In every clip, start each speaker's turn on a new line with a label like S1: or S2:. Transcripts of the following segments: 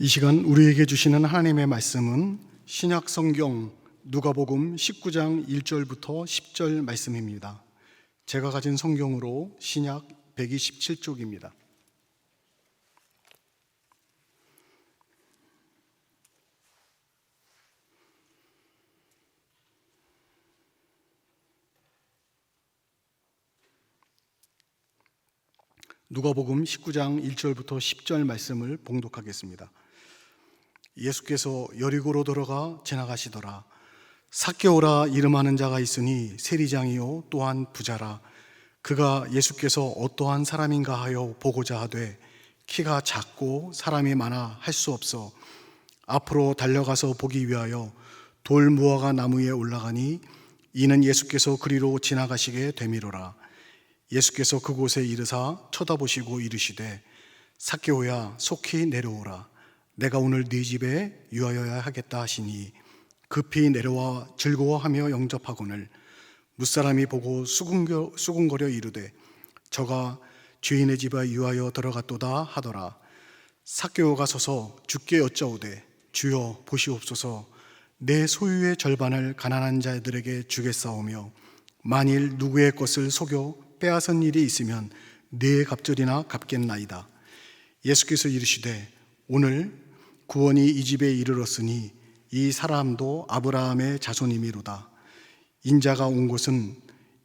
S1: 이 시간 우리에게 주시는 하나님의 말씀은 신약 성경 누가복음 19장 1절부터 10절 말씀입니다. 제가 가진 성경으로 신약 127쪽입니다. 누가복음 19장 1절부터 10절 말씀을 봉독하겠습니다. 예수께서 여리고로 들어가 지나가시더라. 삭개오라 이름하는 자가 있으니 세리장이요 또한 부자라. 그가 예수께서 어떠한 사람인가 하여 보고자 하되 키가 작고 사람이 많아 할 수 없어 앞으로 달려가서 보기 위하여 돌 무화과 나무에 올라가니 이는 예수께서 그리로 지나가시게 되미로라. 예수께서 그곳에 이르사 쳐다보시고 이르시되 삭개오야 속히 내려오라. 내가 오늘 네 집에 유하여야 하겠다 하시니 급히 내려와 즐거워하며 영접하거늘 무사람이 보고 수군거려 이르되 저가 주인의 집에 유하여 들어갔도다 하더라. 삭개오가 서서 주께 여짜오되 주여 보시옵소서 내 소유의 절반을 가난한 자들에게 주겠사오며 만일 누구의 것을 속여 빼앗은 일이 있으면 네 갑절이나 갚겠나이다. 예수께서 이르시되 오늘 구원이 이 집에 이르렀으니 이 사람도 아브라함의 자손이미로다. 인자가 온 곳은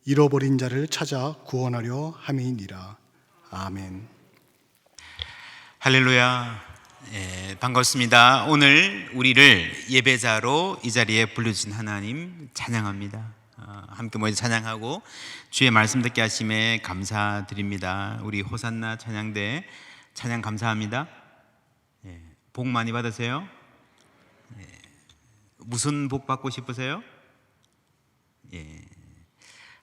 S1: 잃어버린 자를 찾아 구원하려 함이니라. 아멘.
S2: 할렐루야. 반갑습니다. 오늘 우리를 예배자로 이 자리에 불러주신 하나님 찬양합니다. 함께 모여 찬양하고 주의 말씀 듣게 하심에 감사드립니다. 우리 호산나 찬양대 찬양 감사합니다. 복 많이 받으세요. 무슨 복 받고 싶으세요?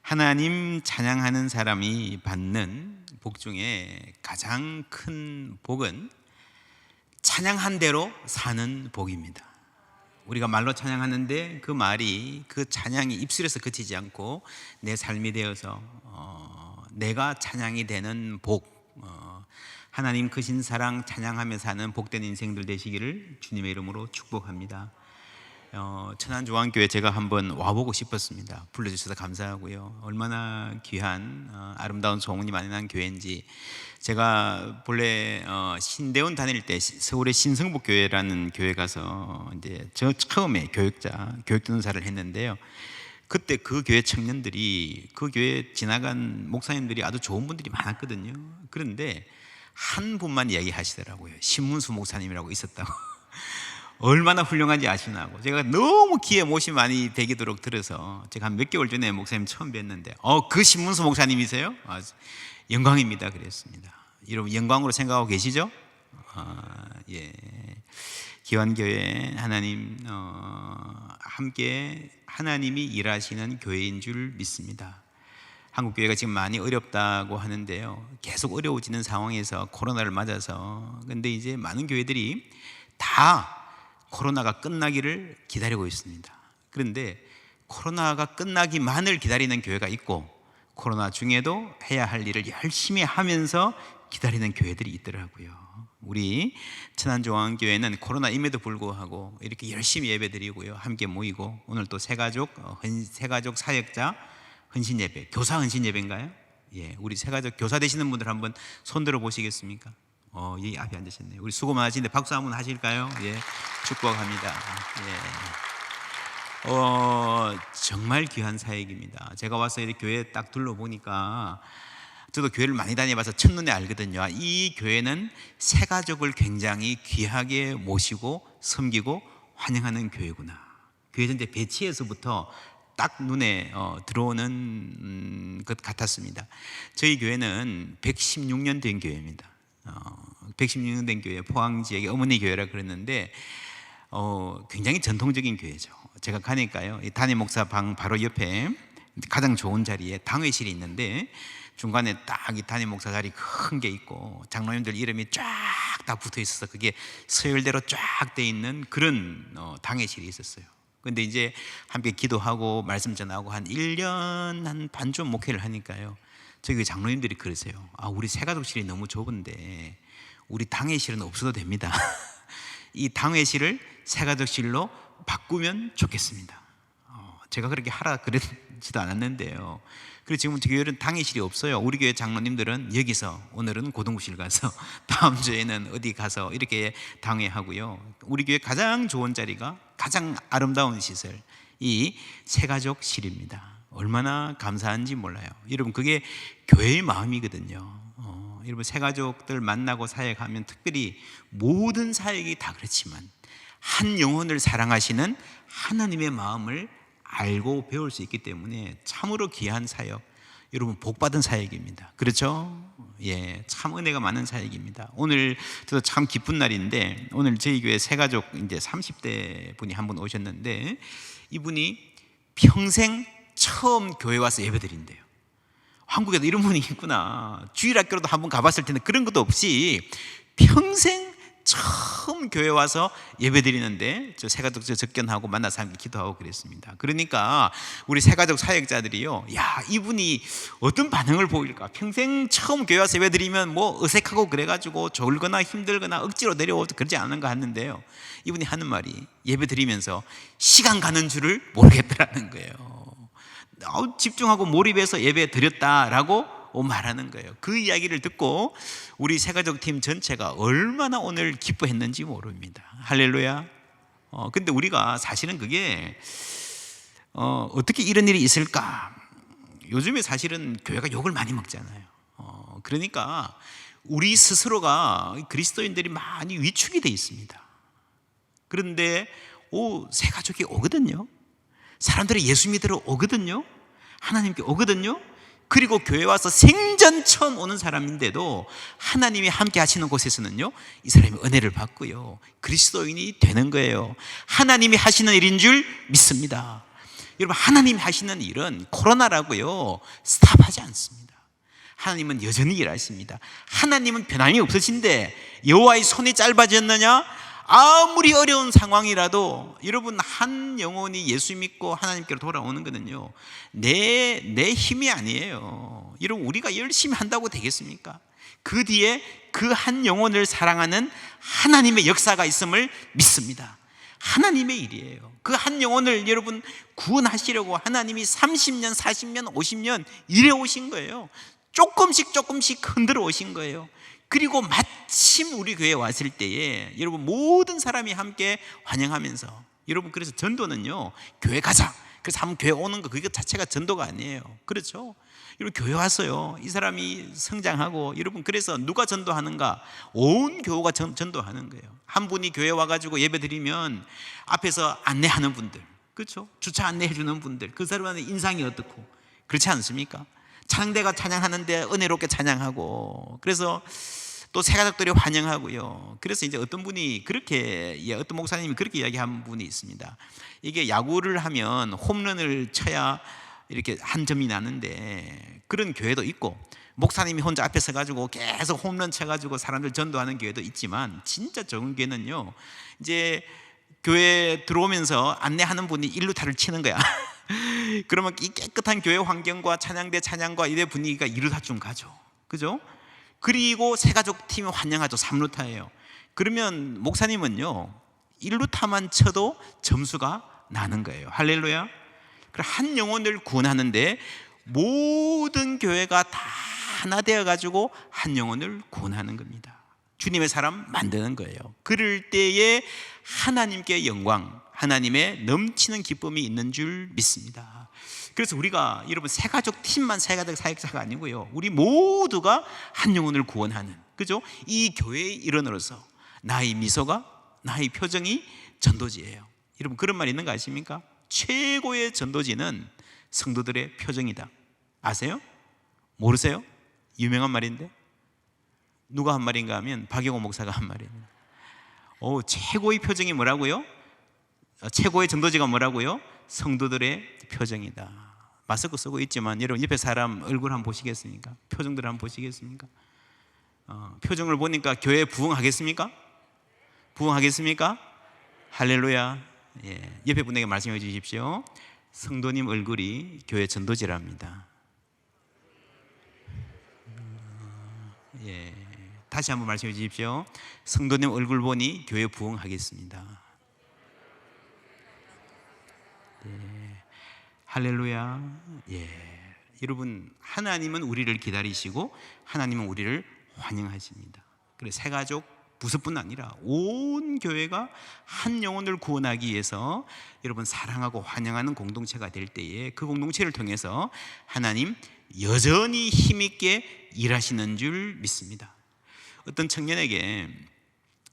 S2: 하나님 찬양하는 사람이 받는 복 중에 가장 큰 복은 찬양한 대로 사는 복입니다. 우리가 말로 찬양하는데 그 말이, 그 찬양이 입술에서 그치지 않고 내 삶이 되어서 내가 찬양이 되는 복, 하나님 크신 사랑 찬양하며 사는 복된 인생들 되시기를 주님의 이름으로 축복합니다. 천안조항교회 제가 한번 와보고 싶었습니다. 불러주셔서 감사하고요. 얼마나 귀한 아름다운 소문이 많이 난 교회인지. 제가 본래 신대원 다닐 때 서울의 신성북교회라는 교회 가서 이제 저 처음에 교육 전도사를 했는데요. 그때 그 교회 청년들이, 그 교회 지나간 목사님들이 아주 좋은 분들이 많았거든요. 그런데 한 분만 이야기하시더라고요. 신문수 목사님이라고 있었다고. 얼마나 훌륭한지 아시나고. 제가 너무 귀에 못이 많이 배기도록 들어서 제가 한 몇 개월 전에 목사님 처음 뵀는데 그 신문수 목사님이세요? 영광입니다 그랬습니다. 여러분 영광으로 생각하고 계시죠? 예. 기완교회 하나님 함께 하나님이 일하시는 교회인 줄 믿습니다. 한국교회가 지금 많이 어렵다고 하는데요, 계속 어려워지는 상황에서 코로나를 맞아서, 근데 이제 많은 교회들이 다 코로나가 끝나기를 기다리고 있습니다. 그런데 코로나가 끝나기만을 기다리는 교회가 있고, 코로나 중에도 해야 할 일을 열심히 하면서 기다리는 교회들이 있더라고요. 우리 천안조항교회는 코로나임에도 불구하고 이렇게 열심히 예배드리고요, 함께 모이고, 오늘 또 새가족 사역자 헌신예배, 교사 헌신예배인가요? 예, 우리 새가족 교사 되시는 분들 한번 손 들어 보시겠습니까? 이 앞에 앉으셨네요. 우리 수고 많으신데 박수 한번 하실까요? 예, 축복합니다. 예. 정말 귀한 사역입니다. 제가 와서 이렇게 교회 딱 둘러보니까, 저도 교회를 많이 다녀봐서 첫눈에 알거든요. 이 교회는 새가족을 굉장히 귀하게 모시고 섬기고 환영하는 교회구나. 교회 전체 배치에서부터 딱 눈에 들어오는 것 같았습니다. 저희 교회는 116년 된 교회입니다. 116년 된 교회, 포항 지역의 어머니 교회라 그랬는데 굉장히 전통적인 교회죠. 제가 가니까요, 이 담임 목사 방 바로 옆에 가장 좋은 자리에 당회실이 있는데, 중간에 딱 이 담임 목사 자리 큰 게 있고 장로님들 이름이 쫙 다 붙어 있어서 그게 서열대로 쫙 돼 있는 그런 당회실이 있었어요. 근데 이제 함께 기도하고 말씀 전하고 한 1년 한 반쯤 목회를 하니까요, 저기 장로님들이 그러세요. 우리 새가족실이 너무 좁은데 우리 당회실은 없어도 됩니다. 이 당회실을 새가족실로 바꾸면 좋겠습니다. 제가 그렇게 하라 그랬지도 않았는데요. 그리고 지금 교회는 당회실이 없어요. 우리 교회 장로님들은 여기서 오늘은 고등부실 가서 다음 주에는 어디 가서 이렇게 당회하고요. 우리 교회 가장 좋은 자리가, 가장 아름다운 시설, 이 새가족실입니다. 얼마나 감사한지 몰라요. 여러분, 그게 교회의 마음이거든요. 여러분, 새가족들 만나고 사역하면, 특별히 모든 사역이 다 그렇지만 한 영혼을 사랑하시는 하나님의 마음을 알고 배울 수 있기 때문에 참으로 귀한 사역, 여러분 복받은 사역입니다. 그렇죠? 예, 참 은혜가 많은 사역입니다. 오늘 저도 참 기쁜 날인데, 오늘 저희 교회 새가족 이제 30대 분이 한 분 오셨는데, 이분이 평생 처음 교회 와서 예배드린대요. 한국에도 이런 분이 있구나. 주일학교로도 한번 가봤을 텐데 그런 것도 없이 평생 처음 교회 와서 예배 드리는데, 저 새가족 접견하고 만나서 함께 기도하고 그랬습니다. 그러니까 우리 새가족 사역자들이요, 야, 이분이 어떤 반응을 보일까? 평생 처음 교회 와서 예배 드리면 뭐 어색하고 그래가지고 졸거나 힘들거나 억지로 내려오고 그러지 않은가 했는데요, 이분이 하는 말이 예배 드리면서 시간 가는 줄을 모르겠더라는 거예요. 집중하고 몰입해서 예배 드렸다라고 말하는 거예요. 그 이야기를 듣고 우리 새가족 팀 전체가 얼마나 오늘 기뻐했는지 모릅니다. 할렐루야. 근데 우리가 사실은 그게 어떻게 이런 일이 있을까? 요즘에 사실은 교회가 욕을 많이 먹잖아요. 그러니까 우리 스스로가, 그리스도인들이 많이 위축이 돼 있습니다. 그런데 새가족이 오거든요. 사람들이 예수 믿으러 오거든요. 하나님께 오거든요. 그리고 교회 와서 생전 처음 오는 사람인데도 하나님이 함께 하시는 곳에서는요, 이 사람이 은혜를 받고요, 그리스도인이 되는 거예요. 하나님이 하시는 일인 줄 믿습니다. 여러분, 하나님이 하시는 일은 코로나라고요 스탑하지 않습니다. 하나님은 여전히 일하십니다. 하나님은 변함이 없으신데 여호와의 손이 짧아졌느냐? 아무리 어려운 상황이라도 여러분, 한 영혼이 예수 믿고 하나님께로 돌아오는 거는요, 내 힘이 아니에요. 여러분, 우리가 열심히 한다고 되겠습니까? 그 뒤에 그 한 영혼을 사랑하는 하나님의 역사가 있음을 믿습니다. 하나님의 일이에요. 그 한 영혼을 여러분 구원하시려고 하나님이 30년, 40년, 50년 일해 오신 거예요. 조금씩 흔들어 오신 거예요. 그리고 마침 우리 교회에 왔을 때에 여러분, 모든 사람이 함께 환영하면서, 여러분, 그래서 전도는요, 교회 가자, 그래서 한번 교회 오는 거, 그게 자체가 전도가 아니에요. 그렇죠? 여러분, 교회 왔어요. 이 사람이 성장하고, 여러분, 그래서 누가 전도하는가? 온 교회가 전도하는 거예요. 한 분이 교회 와가지고 예배 드리면 앞에서 안내하는 분들, 그렇죠? 주차 안내해 주는 분들, 그 사람의 인상이 어떻고, 그렇지 않습니까? 찬양대가 찬양하는데 은혜롭게 찬양하고, 그래서 또 새가족들이 환영하고요. 그래서 이제 어떤 분이 그렇게, 어떤 목사님이 그렇게 이야기한 분이 있습니다. 이게 야구를 하면 홈런을 쳐야 이렇게 한 점이 나는데, 그런 교회도 있고, 목사님이 혼자 앞에 서가지고 계속 홈런 쳐가지고 사람들 전도하는 교회도 있지만, 진짜 좋은 교회는요, 이제 교회 들어오면서 안내하는 분이 1루타를 치는 거야. 그러면 이 깨끗한 교회 환경과 찬양대 찬양과 이래 분위기가 2루타쯤 가죠. 그죠? 그리고 새가족 팀이 환영하죠. 3루타예요. 그러면 목사님은요, 1루타만 쳐도 점수가 나는 거예요. 할렐루야. 한 영혼을 구원하는데 모든 교회가 다 하나 되어가지고 한 영혼을 구원하는 겁니다. 주님의 사람 만드는 거예요. 그럴 때에 하나님께 영광, 하나님의 넘치는 기쁨이 있는 줄 믿습니다. 그래서 우리가, 여러분, 새가족 팀만 새가족 사역자가 아니고요, 우리 모두가 한 영혼을 구원하는, 그죠? 이 교회의 일원으로서 나의 미소가, 나의 표정이 전도지예요. 여러분, 그런 말 있는 거 아십니까? 최고의 전도지는 성도들의 표정이다. 아세요? 모르세요? 유명한 말인데, 누가 한 말인가 하면 박영호 목사가 한 말입니다. 최고의 표정이 뭐라고요? 최고의 전도지가 뭐라고요? 성도들의 표정이다. 마스크 쓰고 있지만 여러분, 옆에 사람 얼굴 한번 보시겠습니까? 표정들 한번 보시겠습니까? 표정을 보니까 교회에 부응하겠습니까? 부응하겠습니까? 할렐루야. 예, 옆에 분에게 말씀해 주십시오. 성도님 얼굴이 교회 전도지랍니다. 예, 다시 한번 말씀해 주십시오. 성도님 얼굴 보니 교회 부흥하겠습니다. 예. 할렐루야. 예. 여러분, 하나님은 우리를 기다리시고 하나님은 우리를 환영하십니다. 그래서 새가족 부서뿐 아니라 온 교회가 한 영혼을 구원하기 위해서 여러분 사랑하고 환영하는 공동체가 될 때에 그 공동체를 통해서 하나님 여전히 힘있게 일하시는 줄 믿습니다. 어떤 청년에게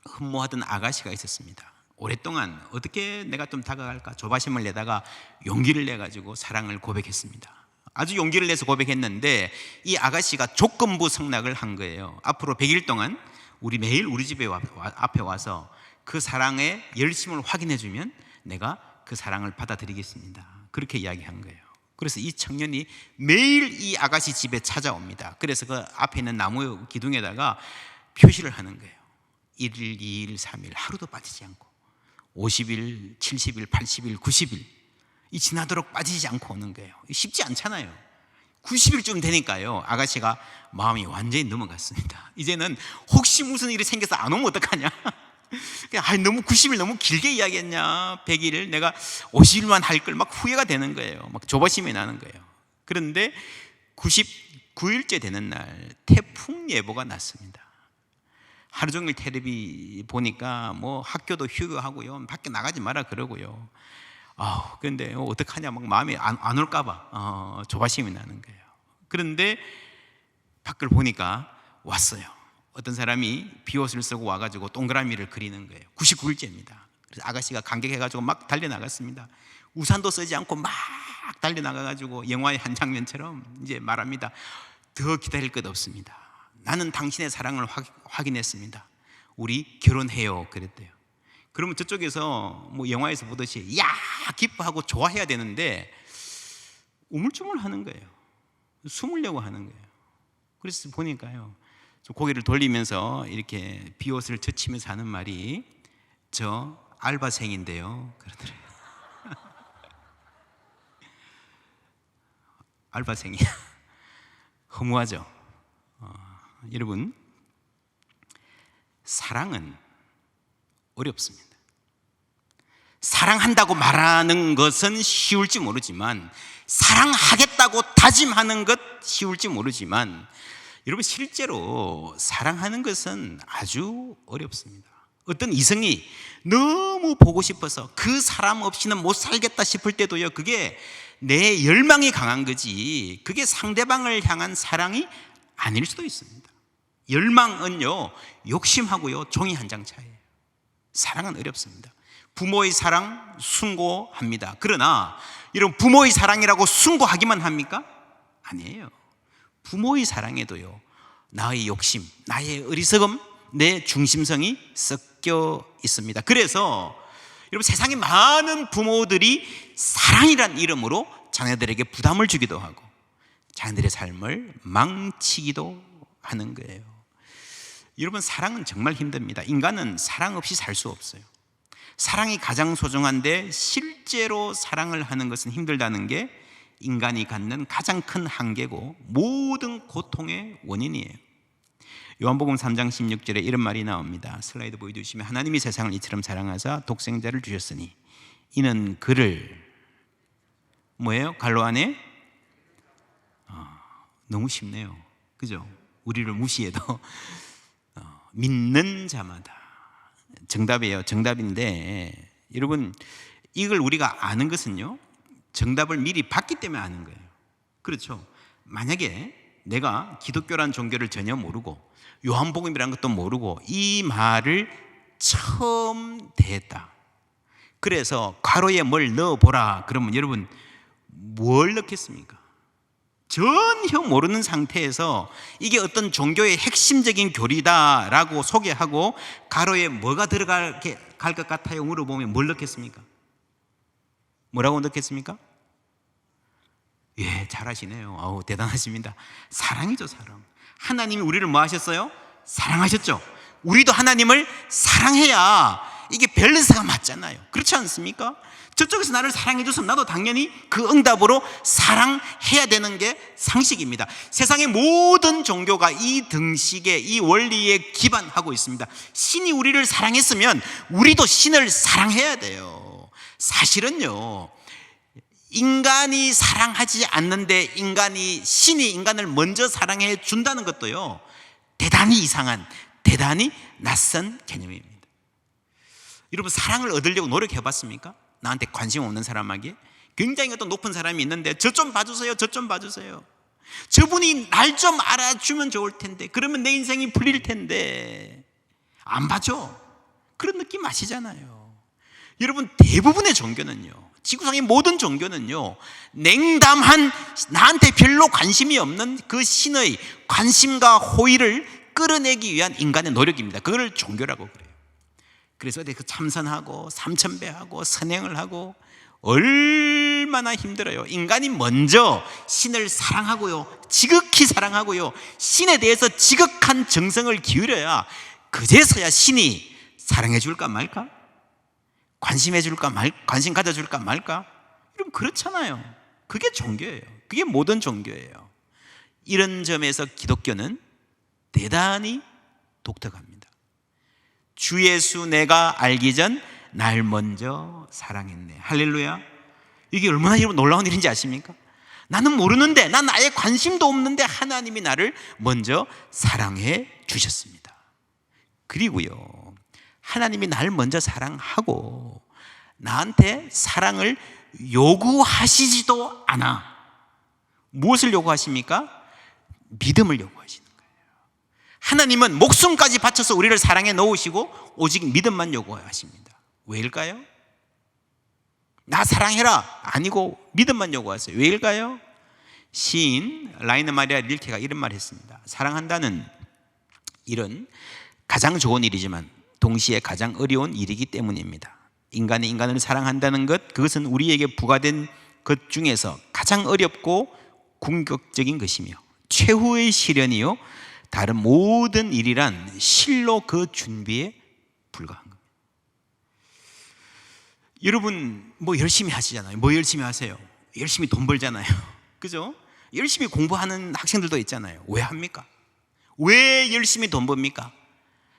S2: 흠모하던 아가씨가 있었습니다. 오랫동안 어떻게 내가 좀 다가갈까 조바심을 내다가 용기를 내가지고 사랑을 고백했습니다. 아주 용기를 내서 고백했는데 이 아가씨가 조건부 승낙을 한 거예요. 앞으로 100일 동안 매일 우리 집에 앞에 와서 그 사랑의 열심을 확인해 주면 내가 그 사랑을 받아들이겠습니다. 그렇게 이야기한 거예요. 그래서 이 청년이 매일 이 아가씨 집에 찾아옵니다. 그래서 그 앞에 있는 나무 기둥에다가 표시를 하는 거예요. 1일, 2일, 3일 하루도 빠지지 않고 50일, 70일, 80일, 90일 이 지나도록 빠지지 않고 오는 거예요. 쉽지 않잖아요. 90일쯤 되니까요 아가씨가 마음이 완전히 넘어갔습니다. 이제는 혹시 무슨 일이 생겨서 안 오면 어떡하냐. 너무 90일 너무 길게 이야기했냐. 100일 내가 50일만 할 걸 막 후회가 되는 거예요. 막 조바심이 나는 거예요. 그런데 99일째 되는 날 태풍 예보가 났습니다. 하루 종일 텔레비 보니까 뭐 학교도 휴교하고요 밖에 나가지 마라 그러고요. 그런데 어떡하냐 막 마음이 안 올까봐 조바심이 나는 거예요. 그런데 밖을 보니까 왔어요. 어떤 사람이 비옷을 쓰고 와가지고 동그라미를 그리는 거예요. 99일째입니다. 그래서 아가씨가 감격해가지고 막 달려나갔습니다. 우산도 쓰지 않고 막 달려나가가지고 영화의 한 장면처럼 이제 말합니다. 더 기다릴 것 없습니다. 나는 당신의 사랑을 확인했습니다. 우리 결혼해요 그랬대요. 그러면 저쪽에서 뭐 영화에서 보듯이 야 기뻐하고 좋아해야 되는데 우물쭈물 하는 거예요. 숨으려고 하는 거예요. 그래서 보니까요 고개를 돌리면서 이렇게 비옷을 젖히면서 하는 말이 저 알바생인데요 그러더래요. 알바생이야. 허무하죠. 여러분 사랑은 어렵습니다. 사랑한다고 말하는 것은 쉬울지 모르지만 사랑하겠다고 다짐하는 것 쉬울지 모르지만 여러분 실제로 사랑하는 것은 아주 어렵습니다. 어떤 이성이 너무 보고 싶어서 그 사람 없이는 못 살겠다 싶을 때도요 그게 내 열망이 강한 거지 그게 상대방을 향한 사랑이 아닐 수도 있습니다. 열망은요 욕심하고요 종이 한 장 차이예요. 사랑은 어렵습니다. 부모의 사랑 숭고합니다. 그러나 여러분 부모의 사랑이라고 숭고하기만 합니까? 아니에요. 부모의 사랑에도요 나의 욕심, 나의 어리석음, 내 중심성이 섞여 있습니다. 그래서 여러분 세상에 많은 부모들이 사랑이란 이름으로 자녀들에게 부담을 주기도 하고 자녀들의 삶을 망치기도 하는 거예요. 여러분 사랑은 정말 힘듭니다. 인간은 사랑 없이 살 수 없어요. 사랑이 가장 소중한데 실제로 사랑을 하는 것은 힘들다는 게 인간이 갖는 가장 큰 한계고 모든 고통의 원인이에요. 요한복음 3장 16절에 이런 말이 나옵니다. 슬라이드 보여주시면 하나님이 세상을 이처럼 사랑하사 독생자를 주셨으니 이는 그를 뭐예요? 갈로 안에 너무 쉽네요. 그죠? 우리를 무시해도 믿는 자마다 정답이에요. 정답인데 여러분 이걸 우리가 아는 것은요 정답을 미리 봤기 때문에 아는 거예요. 그렇죠? 만약에 내가 기독교란 종교를 전혀 모르고 요한복음이라는 것도 모르고 이 말을 처음 대했다. 그래서 괄호에 뭘 넣어보라 그러면 여러분 뭘 넣겠습니까? 전혀 모르는 상태에서 이게 어떤 종교의 핵심적인 교리다라고 소개하고 가로에 뭐가 들어갈 것 같아요 물어보면 뭘 넣겠습니까? 뭐라고 넣겠습니까? 예, 잘하시네요. 아우 대단하십니다. 사랑이죠, 사랑. 하나님이 우리를 뭐 하셨어요? 사랑하셨죠. 우리도 하나님을 사랑해야 이게 밸런스가 맞잖아요. 그렇지 않습니까? 저쪽에서 나를 사랑해줘서 나도 당연히 그 응답으로 사랑해야 되는 게 상식입니다. 세상의 모든 종교가 이 등식에, 이 원리에 기반하고 있습니다. 신이 우리를 사랑했으면 우리도 신을 사랑해야 돼요. 사실은요, 인간이 사랑하지 않는데 신이 인간을 먼저 사랑해 준다는 것도요, 대단히 이상한, 대단히 낯선 개념입니다. 여러분, 사랑을 얻으려고 노력해 봤습니까? 나한테 관심 없는 사람에게 굉장히 어떤 높은 사람이 있는데 저 좀 봐주세요, 저 좀 봐주세요. 저분이 날 좀 알아주면 좋을 텐데, 그러면 내 인생이 풀릴 텐데 안 봐줘. 그런 느낌 아시잖아요. 여러분, 대부분의 종교는요, 지구상의 모든 종교는요, 냉담한, 나한테 별로 관심이 없는 그 신의 관심과 호의를 끌어내기 위한 인간의 노력입니다. 그걸 종교라고 그래요. 그래서 그 참선하고 삼천배하고 선행을 하고 얼마나 힘들어요. 인간이 먼저 신을 사랑하고요, 지극히 사랑하고요, 신에 대해서 지극한 정성을 기울여야 그제서야 신이 사랑해 줄까 말까, 관심해 줄까 관심 가져 줄까 말까. 여러분, 그렇잖아요. 그게 종교예요. 그게 모든 종교예요. 이런 점에서 기독교는 대단히 독특합니다. 주 예수 내가 알기 전 날 먼저 사랑했네. 할렐루야. 이게 얼마나 여러분 놀라운 일인지 아십니까? 나는 모르는데, 난 아예 관심도 없는데 하나님이 나를 먼저 사랑해 주셨습니다. 그리고요, 하나님이 나를 먼저 사랑하고 나한테 사랑을 요구하시지도 않아. 무엇을 요구하십니까? 믿음을 요구하시는 거예요. 하나님은 목숨까지 바쳐서 우리를 사랑해 놓으시고 오직 믿음만 요구하십니다. 왜일까요? 나 사랑해라 아니고 믿음만 요구하세요. 왜일까요? 시인 라이너 마리아 릴케가 이런 말을 했습니다. 사랑한다는 일은 가장 좋은 일이지만 동시에 가장 어려운 일이기 때문입니다. 인간이 인간을 사랑한다는 것, 그것은 우리에게 부과된 것 중에서 가장 어렵고 궁극적인 것이며 최후의 시련이요, 다른 모든 일이란 실로 그 준비에 불과한 겁니다. 여러분, 뭐 열심히 하시잖아요. 뭐 열심히 하세요? 열심히 돈 벌잖아요. 그죠? 열심히 공부하는 학생들도 있잖아요. 왜 합니까? 왜 열심히 돈 법니까?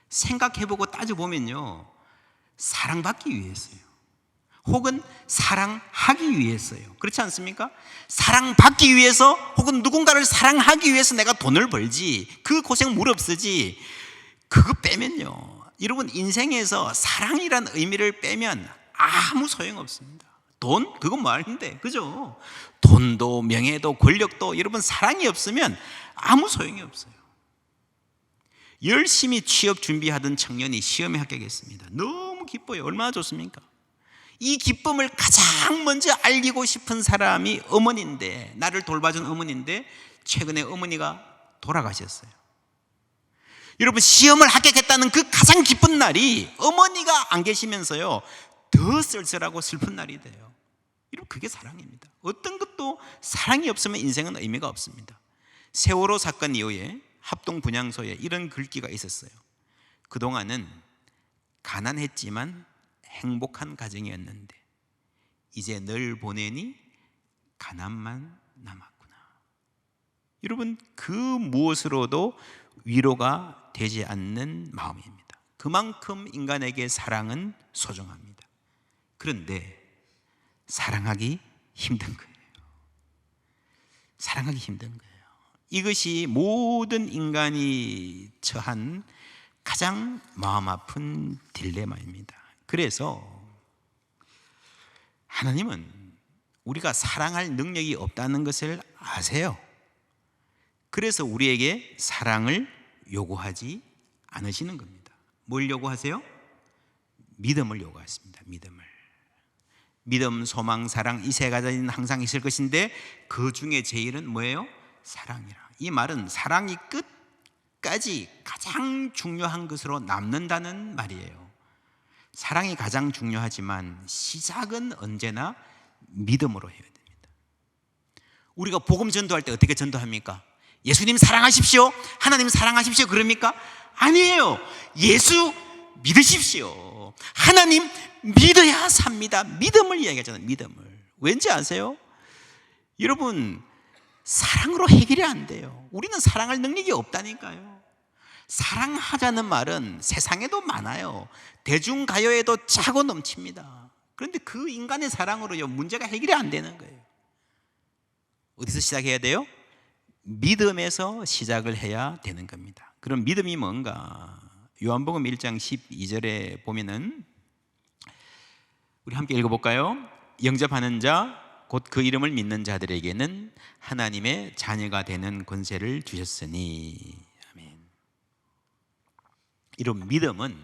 S2: 생각해보고 따져보면요, 사랑받기 위해서요, 혹은 사랑하기 위해서요. 그렇지 않습니까? 사랑받기 위해서 혹은 누군가를 사랑하기 위해서 내가 돈을 벌지, 그 고생 무릅쓰지. 그거 빼면요, 여러분, 인생에서 사랑이란 의미를 빼면 아무 소용없습니다. 돈? 그건 말인데, 그죠? 돈도 명예도 권력도 여러분 사랑이 없으면 아무 소용이 없어요. 열심히 취업 준비하던 청년이 시험에 합격했습니다. 너무 기뻐요. 얼마나 좋습니까? 이 기쁨을 가장 먼저 알리고 싶은 사람이 어머니인데, 나를 돌봐준 어머니인데 최근에 어머니가 돌아가셨어요. 여러분, 시험을 합격했다는 그 가장 기쁜 날이 어머니가 안 계시면서요, 더 쓸쓸하고 슬픈 날이 돼요. 여러분, 그게 사랑입니다. 어떤 것도 사랑이 없으면 인생은 의미가 없습니다. 세월호 사건 이후에 합동 분향소에 이런 글귀가 있었어요. 그동안은 가난했지만 행복한 가정이었는데 이제 널 보내니 가난만 남았구나. 여러분, 그 무엇으로도 위로가 되지 않는 마음입니다. 그만큼 인간에게 사랑은 소중합니다. 그런데 사랑하기 힘든 거예요. 사랑하기 힘든 거예요. 이것이 모든 인간이 처한 가장 마음 아픈 딜레마입니다. 그래서 하나님은 우리가 사랑할 능력이 없다는 것을 아세요. 그래서 우리에게 사랑을 요구하지 않으시는 겁니다. 뭘 요구하세요? 믿음을 요구하십니다. 믿음, 소망, 사랑, 이 세 가지는 항상 있을 것인데 그 중에 제일은 뭐예요? 사랑이라. 이 말은 사랑이 끝까지 가장 중요한 것으로 남는다는 말이에요. 사랑이 가장 중요하지만 시작은 언제나 믿음으로 해야 됩니다. 우리가 복음 전도할 때 어떻게 전도합니까? 예수님 사랑하십시오, 하나님 사랑하십시오 그럽니까? 아니에요. 예수 믿으십시오, 하나님 믿어야 삽니다. 믿음을 이야기하잖아요. 믿음을. 왠지 아세요? 여러분, 사랑으로 해결이 안 돼요. 우리는 사랑할 능력이 없다니까요. 사랑하자는 말은 세상에도 많아요. 대중가요에도 차고 넘칩니다. 그런데 그 인간의 사랑으로요, 문제가 해결이 안 되는 거예요. 어디서 시작해야 돼요? 믿음에서 시작을 해야 되는 겁니다. 그럼 믿음이 뭔가? 요한복음 1장 12절에 보면은, 우리 함께 읽어볼까요? 영접하는 자, 곧 그 이름을 믿는 자들에게는 하나님의 자녀가 되는 권세를 주셨으니. 아멘. 이런 믿음은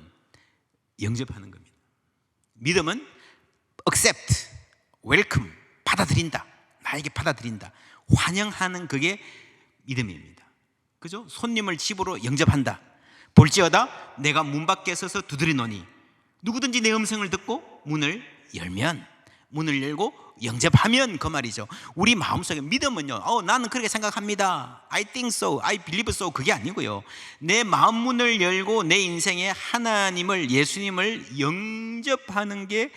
S2: 영접하는 겁니다. 믿음은 accept, welcome, 받아들인다. 나에게 받아들인다. 환영하는 그게 믿음입니다. 그죠? 손님을 집으로 영접한다. 볼지어다 내가 문 밖에 서서 두드리노니 누구든지 내 음성을 듣고 문을 열면, 문을 열고 영접하면, 그 말이죠. 우리 마음속에 믿음은요, 나는 그렇게 생각합니다, I think so, I believe so, 그게 아니고요, 내 마음 문을 열고 내 인생에 하나님을, 예수님을 영접하는 게,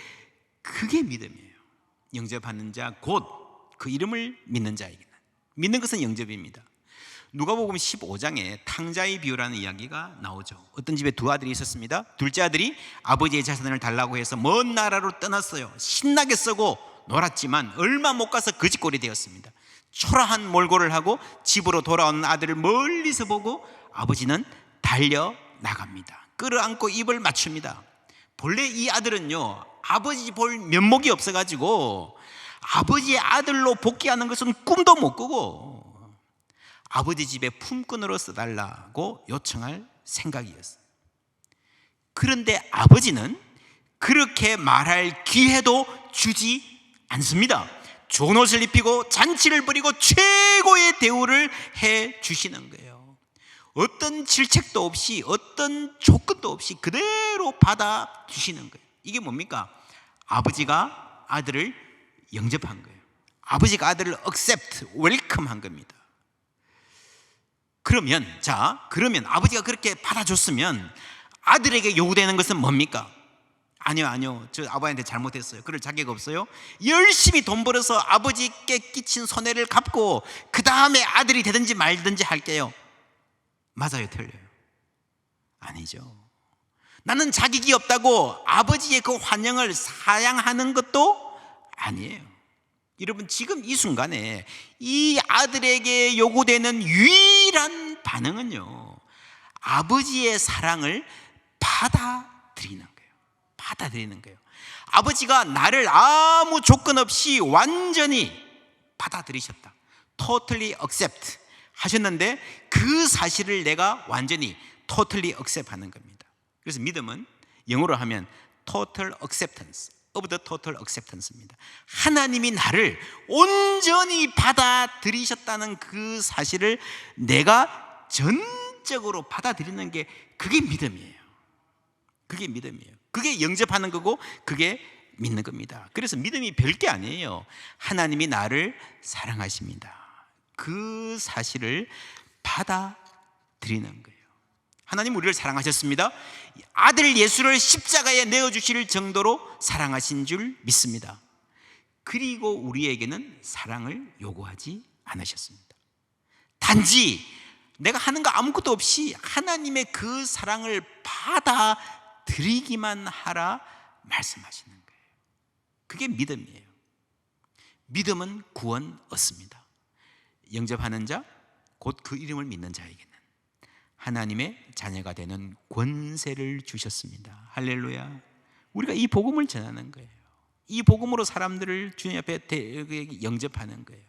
S2: 그게 믿음이에요. 영접하는 자, 곧 그 이름을 믿는 자에게는. 믿는 것은 영접입니다. 누가복음 15장에 탕자의 비유라는 이야기가 나오죠. 어떤 집에 두 아들이 있었습니다. 둘째 아들이 아버지의 자산을 달라고 해서 먼 나라로 떠났어요. 신나게 쓰고 놀았지만 얼마 못 가서 거지꼴이 되었습니다. 초라한 몰골을 하고 집으로 돌아오는 아들을 멀리서 보고 아버지는 달려 나갑니다. 끌어안고 입을 맞춥니다. 본래 이 아들은요, 아버지 볼 면목이 없어가지고 아버지의 아들로 복귀하는 것은 꿈도 못 꾸고 아버지 집에 품꾼으로 써달라고 요청할 생각이었어요. 그런데 아버지는 그렇게 말할 기회도 주지 않습니다. 좋은 옷을 입히고 잔치를 벌이고 최고의 대우를 해 주시는 거예요. 어떤 질책도 없이, 어떤 조건도 없이 그대로 받아 주시는 거예요. 이게 뭡니까? 아버지가 아들을 영접한 거예요. 아버지가 아들을 accept, welcome 한 겁니다. 그러면 아버지가 그렇게 받아줬으면 아들에게 요구되는 것은 뭡니까? 아니요, 저 아버지한테 잘못했어요, 그럴 자격 없어요. 열심히 돈 벌어서 아버지께 끼친 손해를 갚고 그 다음에 아들이 되든지 말든지 할게요. 맞아요, 틀려요? 아니죠. 나는 자격이 없다고 아버지의 그 환영을 사양하는 것도 아니에요. 여러분, 지금 이 순간에 이 아들에게 요구되는 유일한 반응은요, 아버지의 사랑을 받아들이는 거예요. 받아들이는 거예요. 아버지가 나를 아무 조건 없이 완전히 받아들이셨다, totally accept 하셨는데, 그 사실을 내가 완전히 totally accept 하는 겁니다. 그래서 믿음은 영어로 하면 total acceptance of the total acceptance입니다. 하나님이 나를 온전히 받아들이셨다는 그 사실을 내가 전적으로 받아들이는 게, 그게 믿음이에요. 그게 믿음이에요. 그게 영접하는 거고, 그게 믿는 겁니다. 그래서 믿음이 별게 아니에요. 하나님이 나를 사랑하십니다, 그 사실을 받아들이는 거예요. 하나님 우리를 사랑하셨습니다. 아들 예수를 십자가에 내어주실 정도로 사랑하신 줄 믿습니다. 그리고 우리에게는 사랑을 요구하지 않으셨습니다. 단지 내가 하는 거 아무것도 없이 하나님의 그 사랑을 받아들이기만 하라 말씀하시는 거예요. 그게 믿음이에요. 믿음은 구원 얻습니다. 영접하는 자, 곧 그 이름을 믿는 자에게는 하나님의 자녀가 되는 권세를 주셨습니다. 할렐루야. 우리가 이 복음을 전하는 거예요. 이 복음으로 사람들을 주님 앞에 영접하는 거예요.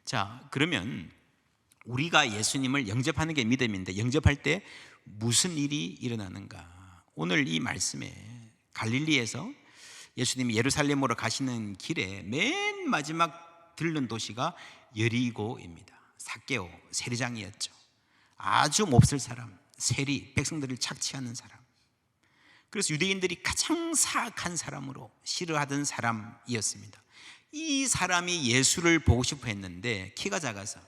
S2: 자, 그러면 우리가 예수님을 영접하는 게 믿음인데, 영접할 때 무슨 일이 일어나는가? 오늘 이 말씀에 갈릴리에서 예수님이 예루살렘으로 가시는 길에 맨 마지막 들른 도시가 여리고입니다. 삭개오, 세리장이었죠. 아주 몹쓸 사람, 세리, 백성들을 착취하는 사람. 그래서 유대인들이 가장 사악한 사람으로 싫어하던 사람이었습니다. 이 사람이 예수를 보고 싶어 했는데 키가 작아서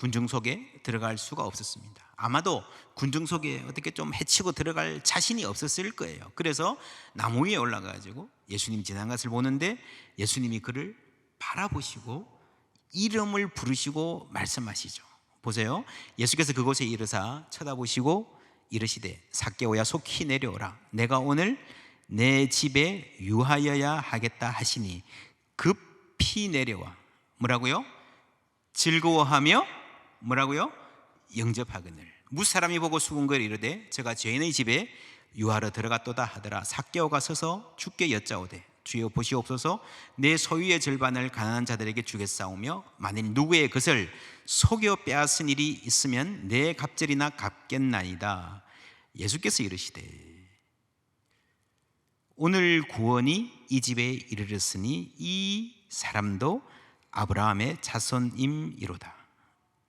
S2: 군중 속에 들어갈 수가 없었습니다. 아마도 군중 속에 어떻게 좀 해치고 들어갈 자신이 없었을 거예요. 그래서 나무 위에 올라가가지고 예수님 지나간 것을 보는데 예수님이 그를 바라보시고 이름을 부르시고 말씀하시죠. 보세요. 예수께서 그곳에 이르사 쳐다보시고 이르시되 삭개오야 속히 내려오라. 내가 오늘 내 집에 유하여야 하겠다 하시니 급히 내려와. 뭐라고요? 즐거워하며 뭐라고요? 영접하거늘. 무사람이 보고 수군거려 이르되 제가 죄인의 집에 유하러 들어갔도다 하더라. 삭개오가 서서 주께 여짜오되 주여 보시옵소서, 내 소유의 절반을 가난한 자들에게 주겠사오며 만일 누구의 것을 속여 빼앗은 일이 있으면 내 갑절이나 갚겠나이다. 예수께서 이르시되 오늘 구원이 이 집에 이르렀으니 이 사람도 아브라함의 자손임이로다.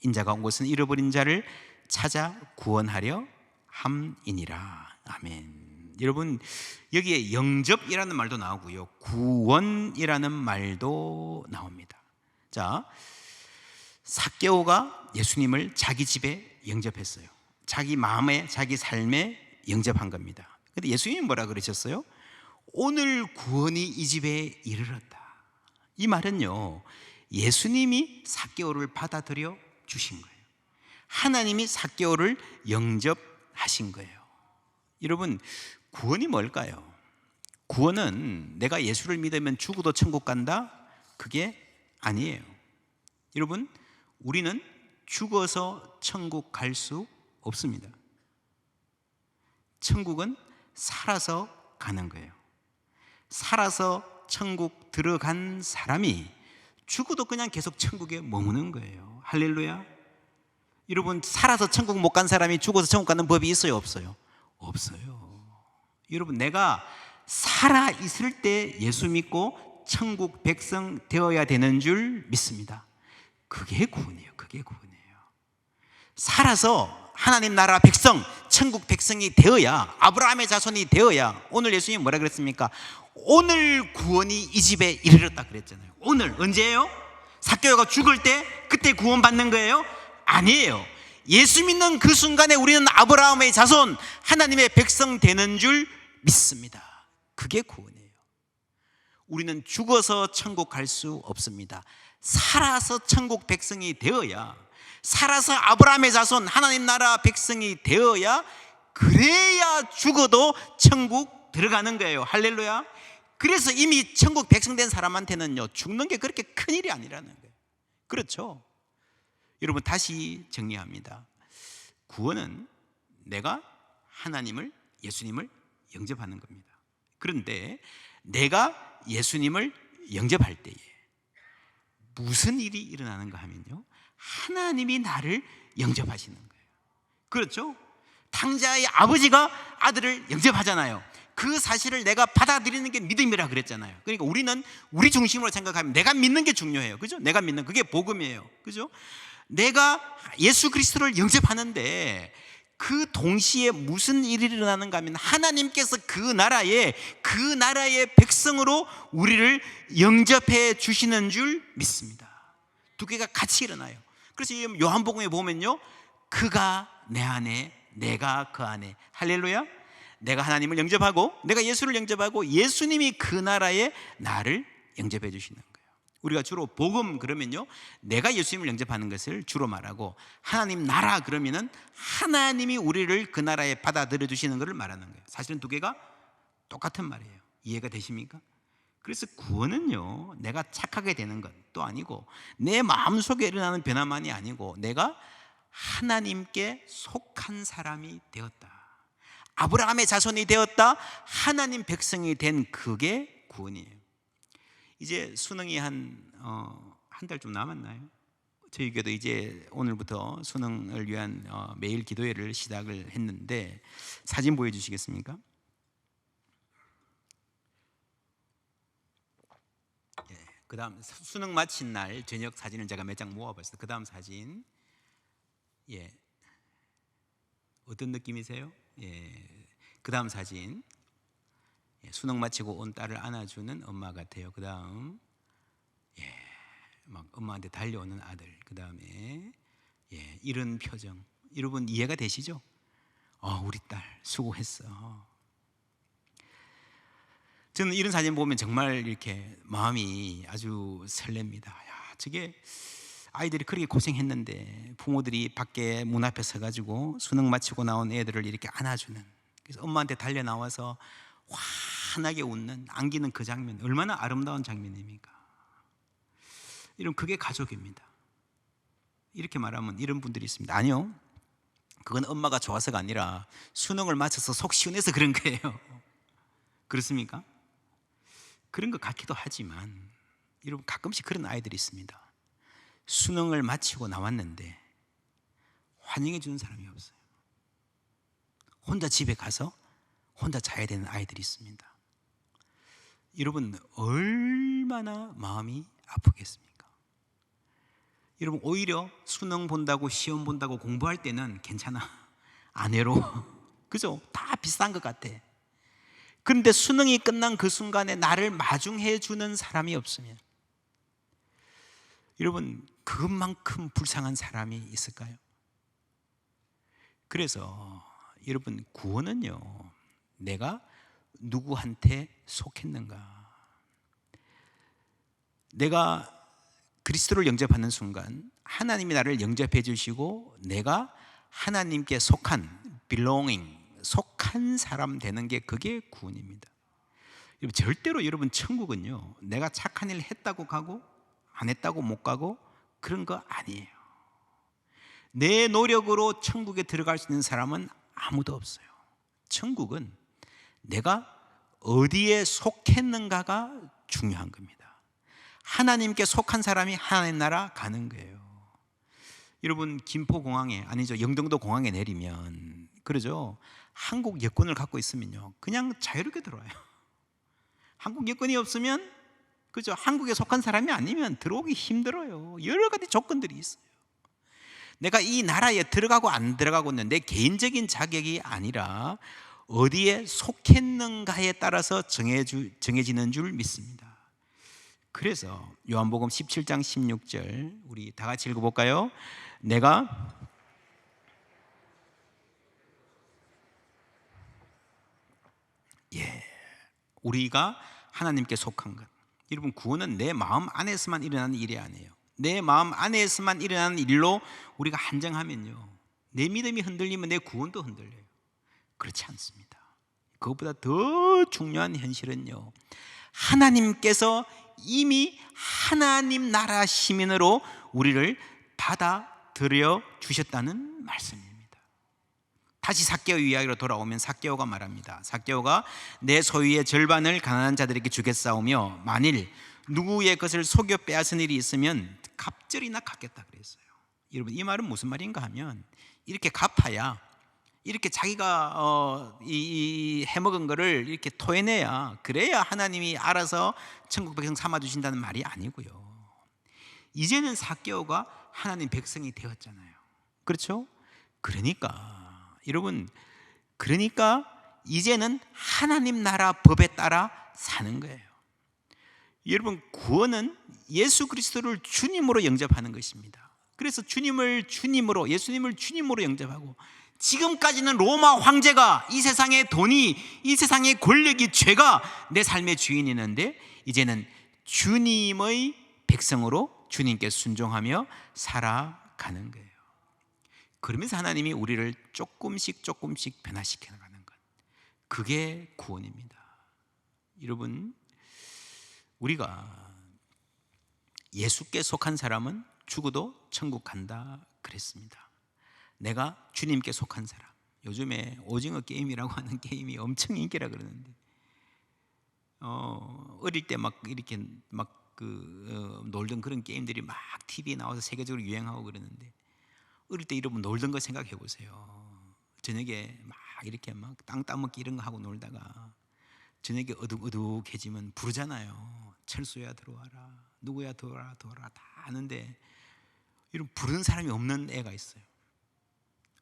S2: 인자가 온 것은 잃어버린 자를 찾아 구원하려 함이니라. 아멘. 여러분, 여기에 영접이라는 말도 나오고요, 구원이라는 말도 나옵니다. 자, 삭개오가 예수님을 자기 집에 영접했어요. 자기 마음에, 자기 삶에 영접한 겁니다. 근데 예수님이 뭐라 그러셨어요? 오늘 구원이 이 집에 이르렀다. 이 말은요, 예수님이 삭개오를 받아들여 주신 거예요. 하나님이 삭개오를 영접하신 거예요. 여러분, 구원이 뭘까요? 구원은 내가 예수를 믿으면 죽어도 천국 간다? 그게 아니에요. 여러분, 우리는 죽어서 천국 갈 수 없습니다. 천국은 살아서 가는 거예요. 살아서 천국 들어간 사람이 죽어도 그냥 계속 천국에 머무는 거예요. 할렐루야. 여러분, 살아서 천국 못 간 사람이 죽어서 천국 가는 법이 있어요, 없어요? 없어요. 여러분, 내가 살아 있을 때 예수 믿고 천국 백성 되어야 되는 줄 믿습니다. 그게 구원이에요. 그게 구원이에요. 살아서 하나님 나라 백성, 천국 백성이 되어야, 아브라함의 자손이 되어야. 오늘 예수님이 뭐라 그랬습니까? 오늘 구원이 이 집에 이르렀다 그랬잖아요. 오늘 언제예요? 삭개오가 죽을 때 그때 구원받는 거예요? 아니에요. 예수 믿는 그 순간에 우리는 아브라함의 자손, 하나님의 백성 되는 줄 믿습니다. 그게 구원이에요. 우리는 죽어서 천국 갈 수 없습니다. 살아서 천국 백성이 되어야, 살아서 아브라함의 자손, 하나님 나라 백성이 되어야, 그래야 죽어도 천국 들어가는 거예요. 할렐루야. 그래서 이미 천국 백성 된 사람한테는요, 죽는 게 그렇게 큰일이 아니라는 거예요. 그렇죠? 여러분, 다시 정리합니다. 구원은 내가 하나님을, 예수님을 영접하는 겁니다. 그런데 내가 예수님을 영접할 때에 무슨 일이 일어나는가 하면요, 하나님이 나를 영접하시는 거예요. 그렇죠? 탕자의 아버지가 아들을 영접하잖아요. 그 사실을 내가 받아들이는 게 믿음이라 그랬잖아요. 그러니까 우리는 우리 중심으로 생각하면 내가 믿는 게 중요해요. 그죠? 내가 믿는, 그게 복음이에요. 그죠? 내가 예수 그리스도를 영접하는데 그 동시에 무슨 일이 일어나는가 하면 하나님께서 그 나라의 백성으로 우리를 영접해 주시는 줄 믿습니다. 두 개가 같이 일어나요. 그래서 요한복음에 보면요, 그가 내 안에, 내가 그 안에. 할렐루야. 내가 하나님을 영접하고, 내가 예수를 영접하고, 예수님이 그 나라에 나를 영접해 주시는 거예요. 우리가 주로 복음 그러면요, 내가 예수님을 영접하는 것을 주로 말하고, 하나님 나라 그러면은 하나님이 우리를 그 나라에 받아들여 주시는 것을 말하는 거예요. 사실은 두 개가 똑같은 말이에요. 이해가 되십니까? 그래서 구원은요, 내가 착하게 되는 것도 아니고, 내 마음속에 일어나는 변화만이 아니고, 내가 하나님께 속한 사람이 되었다, 아브라함의 자손이 되었다, 하나님 백성이 된, 그게 구원이에요. 이제 수능이 한 달 좀 남았나요? 저희 교회도 이제 오늘부터 수능을 위한 매일 기도회를 시작을 했는데, 사진 보여주시겠습니까? 예, 그 다음 수능 마친 날 저녁 사진을 제가 몇 장 모아봤어요. 그 다음 사진, 예, 어떤 느낌이세요? 예, 그 다음 사진, 예, 수능 마치고 온 딸을 안아주는 엄마 같아요. 그 다음, 예, 막 엄마한테 달려오는 아들. 그 다음에, 예, 이런 표정 여러분 이해가 되시죠? 우리 딸 수고했어. 저는 이런 사진 보면 정말 이렇게 마음이 아주 설렙니다. 야, 저게 아이들이 그렇게 고생했는데 부모들이 밖에 문 앞에 서가지고 수능 마치고 나온 애들을 이렇게 안아주는, 그래서 엄마한테 달려 나와서 환하게 웃는, 안기는 그 장면, 얼마나 아름다운 장면입니까? 이런 그게 가족입니다. 이렇게 말하면 이런 분들이 있습니다. 아니요, 그건 엄마가 좋아서가 아니라 수능을 마쳐서 속 시원해서 그런 거예요. 그렇습니까? 그런 것 같기도 하지만 여러분, 가끔씩 그런 아이들이 있습니다. 수능을 마치고 나왔는데 환영해 주는 사람이 없어요. 혼자 집에 가서 혼자 자야 되는 아이들이 있습니다. 여러분, 얼마나 마음이 아프겠습니까? 여러분, 오히려 수능 본다고 시험 본다고 공부할 때는 괜찮아, 안 외로워. 그죠? 다 비슷한 것 같아. 그런데 수능이 끝난 그 순간에 나를 마중해 주는 사람이 없으면, 여러분, 그것만큼 불쌍한 사람이 있을까요? 그래서 여러분, 구원은요, 내가 누구한테 속했는가? 내가 그리스도를 영접하는 순간 하나님이 나를 영접해 주시고 내가 하나님께 속한, belonging, 속한 사람 되는 게, 그게 구원입니다. 절대로 여러분, 천국은요, 내가 착한 일 했다고 가고 안 했다고 못 가고 그런 거 아니에요. 내 노력으로 천국에 들어갈 수 있는 사람은 아무도 없어요. 천국은 내가 어디에 속했는가가 중요한 겁니다. 하나님께 속한 사람이 하나님 나라 가는 거예요. 여러분, 김포공항에, 아니죠, 영등도 공항에 내리면 그러죠, 한국 여권을 갖고 있으면요 그냥 자유롭게 들어와요. 한국 여권이 없으면, 그죠, 한국에 속한 사람이 아니면 들어오기 힘들어요. 여러 가지 조건들이 있어요. 내가 이 나라에 들어가고 안 들어가고는 내 개인적인 자격이 아니라 어디에 속했는가에 따라서 정해지는 줄 믿습니다. 그래서 요한복음 17장 16절 우리 다 같이 읽어볼까요? 내가 우리가 하나님께 속한 것. 여러분, 구원은 내 마음 안에서만 일어나는 일이 아니에요. 내 마음 안에서만 일어나는 일로 우리가 한정하면요, 내 믿음이 흔들리면 내 구원도 흔들려요. 그렇지 않습니다. 그것보다 더 중요한 현실은요, 하나님께서 이미 하나님 나라 시민으로 우리를 받아들여 주셨다는 말씀입니다. 다시 삭개오 이야기로 돌아오면 삭개오가 말합니다. 삭개오가 내 소유의 절반을 가난한 자들에게 주겠사오며 만일 누구의 것을 속여 빼앗은 일이 있으면 갑절이나 갚겠다 그랬어요. 여러분, 이 말은 무슨 말인가 하면, 이렇게 갚아야, 이렇게 자기가 이 해먹은 거를 이렇게 토해내야, 그래야 하나님이 알아서 천국 백성 삼아주신다는 말이 아니고요. 이제는 삭개오가 하나님 백성이 되었잖아요. 그렇죠? 그러니까 여러분, 그러니까 이제는 하나님 나라 법에 따라 사는 거예요. 여러분, 구원은 예수 그리스도를 주님으로 영접하는 것입니다. 그래서 주님을 주님으로, 예수님을 주님으로 영접하고, 지금까지는 로마 황제가, 이 세상의 돈이, 이 세상의 권력이, 죄가 내 삶의 주인이었는데 이제는 주님의 백성으로 주님께 순종하며 살아가는 거예요. 그러면서 하나님이 우리를 조금씩 변화시켜 나가는 것, 그게 구원입니다. 여러분, 우리가 예수께 속한 사람은 죽어도 천국 간다 그랬습니다. 내가 주님께 속한 사람, 요즘에 오징어 게임이라고 하는 게임이 엄청 인기라 그러는데, 어릴 때 막 이렇게 놀던 그런 게임들이 막 TV에 나와서 세계적으로 유행하고 그러는데, 어릴 때 여러분 놀던 거 생각해 보세요. 저녁에 막 이렇게 막 땅 따먹기 이런 거 하고 놀다가 저녁에 어둑어둑해지면 부르잖아요. 철수야 들어와라, 누구야 들어와라 다 아는데, 이런 부르는 사람이 없는 애가 있어요.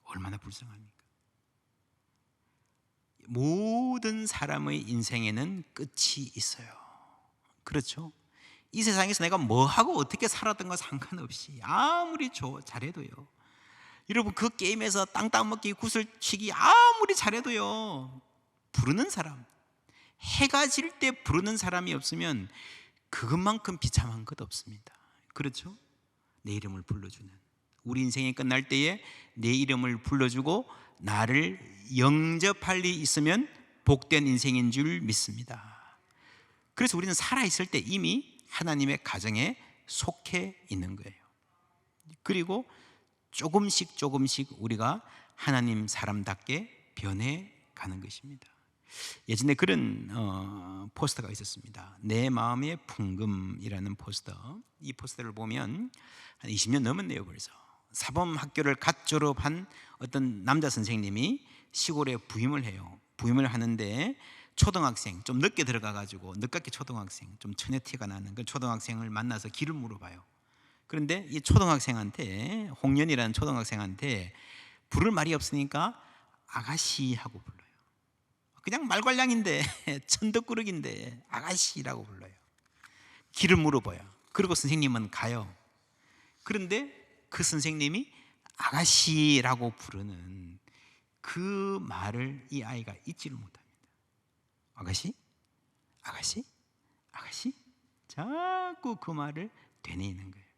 S2: 얼마나 불쌍합니까? 모든 사람의 인생에는 끝이 있어요. 그렇죠? 이 세상에서 내가 뭐 하고 어떻게 살았던 거 상관없이 아무리 잘해도요, 여러분, 그 게임에서 땅땅 먹기, 구슬치기 아무리 잘해도요, 부르는 사람, 해가 질 때 부르는 사람이 없으면 그것만큼 비참한 것 없습니다. 그렇죠? 내 이름을 불러주는, 우리 인생이 끝날 때에 내 이름을 불러주고 나를 영접할 일이 있으면 복된 인생인 줄 믿습니다. 그래서 우리는 살아있을 때 이미 하나님의 가정에 속해 있는 거예요. 그리고 조금씩 우리가 하나님 사람답게 변해가는 것입니다. 예전에 그런 포스터가 있었습니다. 내 마음의 풍금이라는 포스터. 이 포스터를 보면 한 20년 넘었네요. 벌써 사범학교를 갓 졸업한 어떤 남자 선생님이 시골에 부임을 해요. 부임을 하는데 초등학생, 좀 늦게 들어가가지고 늦깎이 초등학생, 좀 처녀티가 나는 그 초등학생을 만나서 길을 물어봐요. 그런데 이 초등학생한테, 홍련이라는 초등학생한테 부를 말이 없으니까 아가씨 하고 불러요. 그냥 말괄량인데 천덕꾸러기인데 아가씨라고 불러요. 길을 물어봐요. 그리고 선생님은 가요. 그런데 그 선생님이 아가씨라고 부르는 그 말을 이 아이가 잊지를 못합니다. 아가씨? 아가씨? 아가씨? 자꾸 그 말을 되뇌이는 거예요.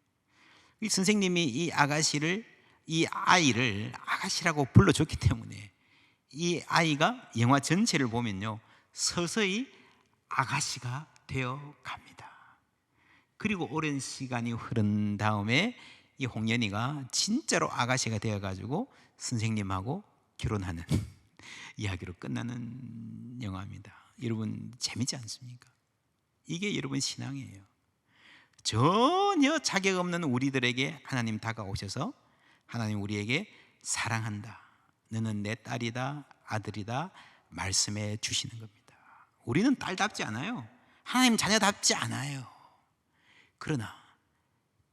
S2: 이 선생님이 이 아가씨를, 이 아이를 아가씨라고 불러줬기 때문에 이 아이가 영화 전체를 보면요, 서서히 아가씨가 되어 갑니다. 그리고 오랜 시간이 흐른 다음에 이 홍련이가 진짜로 아가씨가 되어가지고 선생님하고 결혼하는 이야기로 끝나는 영화입니다. 여러분, 재밌지 않습니까? 이게 여러분 신앙이에요. 전혀 자격 없는 우리들에게 하나님 다가오셔서 하나님 우리에게 사랑한다, 너는 내 딸이다, 아들이다 말씀해 주시는 겁니다. 우리는 딸답지 않아요. 하나님 자녀답지 않아요. 그러나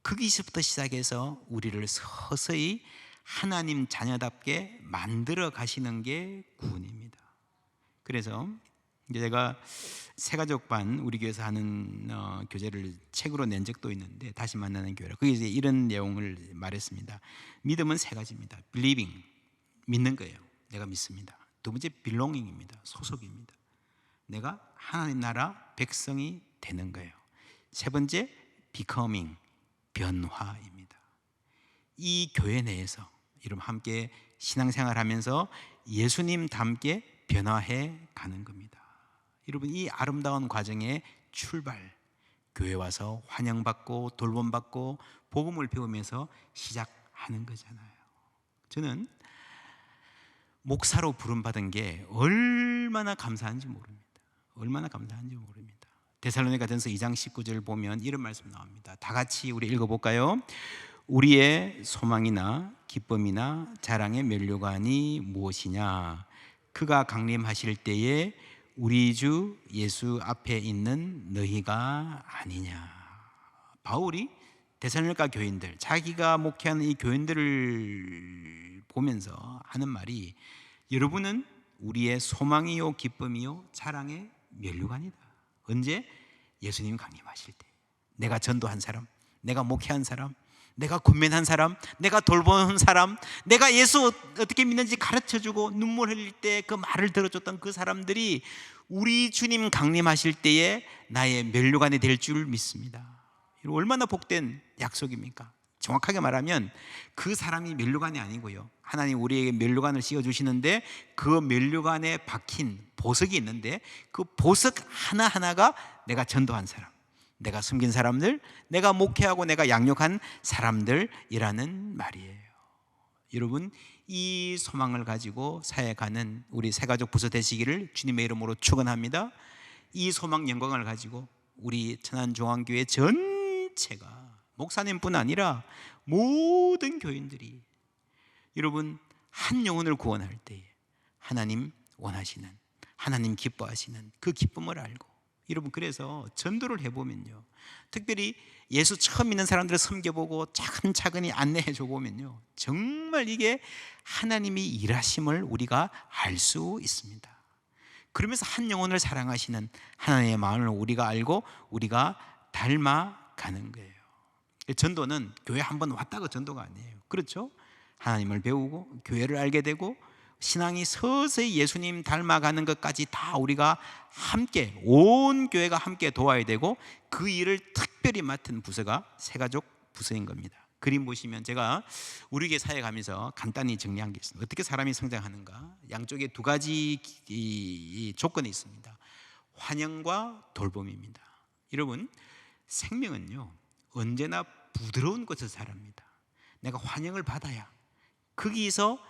S2: 거기서부터 시작해서 우리를 서서히 하나님 자녀답게 만들어 가시는 게 구원입니다. 그래서 이제 제가 새가족반 우리 교회에서 하는 교재를 책으로 낸 적도 있는데, 다시 만나는 교회라, 거기에 이제 이런 내용을 말했습니다. 믿음은 세 가지입니다. believing, 믿는 거예요. 내가 믿습니다. 두 번째 belonging입니다. 소속입니다. 내가 하나님 나라 백성이 되는 거예요. 세 번째 becoming, 변화입니다. 이 교회 내에서 여러분 함께 신앙생활하면서 예수님 닮게 변화해 가는 겁니다. 여러분, 이 아름다운 과정의 출발, 교회 와서 환영받고 돌봄받고 복음을 배우면서 시작하는 거잖아요. 저는 목사로 부름받은 게 얼마나 감사한지 모릅니다. 얼마나 감사한지 모릅니다. 데살로니가전서 2장 19절 보면 이런 말씀 나옵니다. 다 같이 우리 읽어볼까요? 우리의 소망이나 기쁨이나 자랑의 면류관이 무엇이냐? 그가 강림하실 때에 우리 주 예수 앞에 있는 너희가 아니냐. 바울이 데살로니가 교인들, 자기가 목회하는 이 교인들을 보면서 하는 말이, 여러분은 우리의 소망이요 기쁨이요 자랑의 면류관이다. 언제? 예수님 강림하실 때. 내가 전도한 사람, 내가 목회한 사람, 내가 군면한 사람, 내가 돌보는 사람, 내가 예수 어떻게 믿는지 가르쳐주고 눈물 흘릴 때 그 말을 들어줬던 그 사람들이 우리 주님 강림하실 때에 나의 면류관이 될 줄 믿습니다. 얼마나 복된 약속입니까? 정확하게 말하면 그 사람이 면류관이 아니고요, 하나님 우리에게 면류관을 씌워주시는데 그 면류관에 박힌 보석이 있는데 그 보석 하나하나가 내가 전도한 사람, 내가 섬긴 사람들, 내가 목회하고 내가 양육한 사람들이라는 말이에요. 여러분, 이 소망을 가지고 사역하는 우리 새가족 부서 되시기를 주님의 이름으로 축원합니다. 이 소망 영광을 가지고 우리 천안중앙교회 전체가, 목사님뿐 아니라 모든 교인들이 여러분 한 영혼을 구원할 때에 하나님 원하시는, 하나님 기뻐하시는 그 기쁨을 알고, 여러분 그래서 전도를 해보면요, 특별히 예수 처음 믿는 사람들을 섬겨보고 차근차근히 안내해줘 보면요, 정말 이게 하나님이 일하심을 우리가 알 수 있습니다. 그러면서 한 영혼을 사랑하시는 하나님의 마음을 우리가 알고 우리가 닮아가는 거예요. 전도는 교회 한번 왔다가 전도가 아니에요. 그렇죠? 하나님을 배우고 교회를 알게 되고 신앙이 서서히 예수님 닮아가는 것까지 다 우리가 함께, 온 교회가 함께 도와야 되고, 그 일을 특별히 맡은 부서가 새가족 부서인 겁니다. 그림 보시면 제가 우리 교회 사회 가면서 간단히 정리한 게 있습니다. 어떻게 사람이 성장하는가? 양쪽에 두 가지 조건이 있습니다. 환영과 돌봄입니다. 여러분, 생명은요 언제나 부드러운 곳에서 자랍니다. 내가 환영을 받아야 거기서